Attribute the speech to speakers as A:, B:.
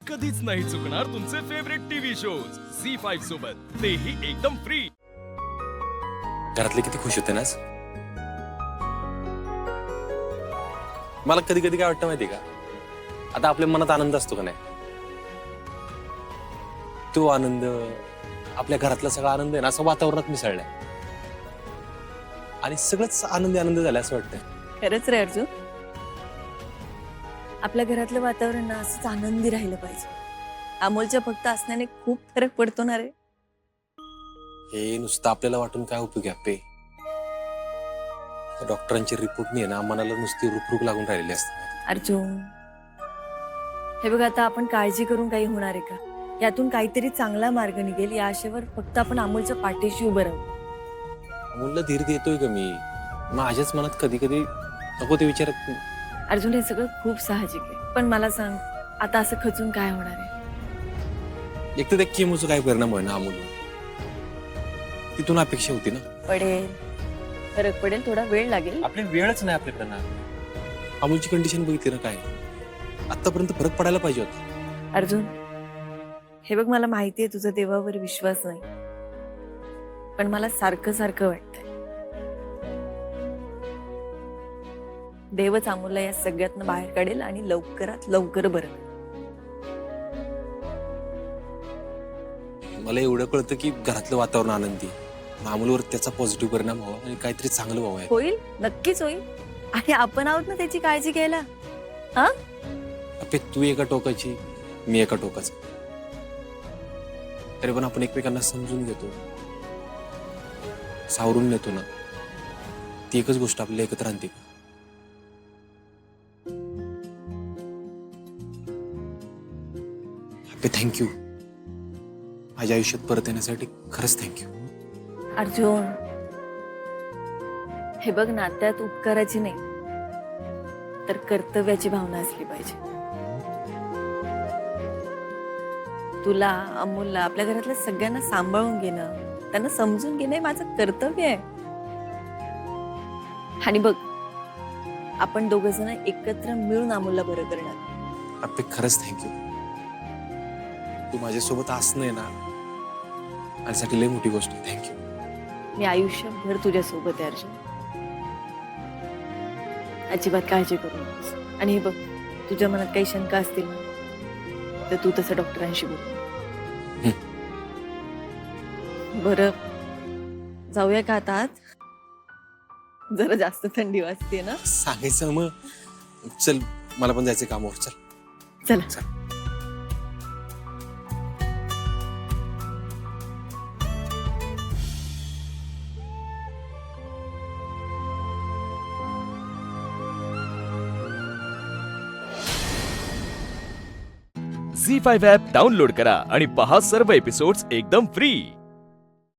A: कधीच नाही चुकणार तुमचे फेवरेट टीव्ही शोज झी5 सोबत, तेही एकदम फ्री.
B: घरातले किती खुश होते ना आज. मला कधी कधी काय वाटतं माहिती का, आता आपल्या मनात आनंद असतो का नाही, तो आनंद आपल्या घरातला सगळा आनंद आहे ना, असं वातावरणात मिसळलाय आणि सगळंच आनंदी आनंद झालाय असं वाटतंय.
C: खरंच रे अर्जुन, आपल्या घरातलं वातावरण ना असंच आनंदी राहिलं पाहिजे. अमोलच्या फक्त असण्याने खूप फरक पडतो ना रे.
B: हे नुसतं आपल्याला वाटून काय उपयोग आहे पे. डॉक्टरांचे रिपोर्टने ना मनाला नुसती रुखरुख लागून राहिलेली असते.
C: अर्जुन, हे बघ, आता आपण काळजी करून काही होणार आहे का? यातून काहीतरी चांगला मार्ग निघेल या आशेवर फक्त आपण अमोलच्या पाठीशी उभं राहू.
B: अमोलला धीर देतोय का मी? माझ्याच मनात कधी कधी नको ते विचारत.
C: अर्जुन, हे सगळं खूप साहजिक आहे, पण मला सांग, आता असं खचून काय होणार आहे?
B: एक तर त्या केमोचा काय परिणाम होय ना अमोलवर, तिथून अपेक्षा होती ना.
C: पडेल, फरक पडेल, थोडा वेळ लागेल.
B: आपली वेळच नाही आपल्याकडे ना. अमोलची कंडिशन बघितली ना काय, आतापर्यंत फरक पडायला पाहिजे होता.
C: अर्जुन, हे बघ, मला माहितीये तुझा देवावर विश्वास नाही, पण मला सारखं सारखं वाटतंय देवच अमोलला या सगळ्यातनं बाहेर काढेल आणि लवकरात लवकर बरं.
B: मला एवढं कळतं की घरातलं वातावरण आनंदी आहे. अमोलवर त्याचा पॉझिटिव्ह परिणाम व्हावा आणि काहीतरी चांगलं व्हावं.
C: होईल, नक्कीच होईल, आणि आपण आहोत ना त्याची काळजी घ्यायला. हा,
B: तू एका टोकाची, मी एका टोकाचा, तरी पण आपण एकमेकांना समजून घेतो, सावरून नेतो ना, ती एकच गोष्ट आपल्याला एकत्र आणते. थँक्यू, माझ्या आयुष्यात परत येण्यासाठी खरंच थँक्यू.
C: अर्जुन, हे बघ, नात्यात उपकाराची नाही तर कर्तव्याची भावना असली पाहिजे. तुला, अमोलला, आपल्या घरातल्या सगळ्यांना सांभाळून घेणं, त्यांना समजून घेणं हे माझं कर्तव्य आहे. आणि बघ, आपण दोघ जण एकत्र मिळून अमोलला बरं करणार.
B: आपे खरंच थँक्यू. तू माझ्यासोबत असणं आहे ना, माझ्यासाठी लई मोठी गोष्ट आहे. थँक्यू.
C: मी आयुष्यभर तुझ्या सोबत आहे अर्जुन, अजिबात काळजी करू नकोस. आणि हे बघ, तुझ्या मनात काही शंका असतील ना, तर तू तसं डॉक्टरांशी बोल. बरं, जाऊया का आता आत? जरा जास्त थंडी वाजते ना.
B: सांगायचं मग. चल, मला पण जायचं कामावर. चल
C: चला.
B: चल.
A: झी5 ॲप डाउनलोड करा आणि पहा सर्व एपिसोड्स एकदम फ्री.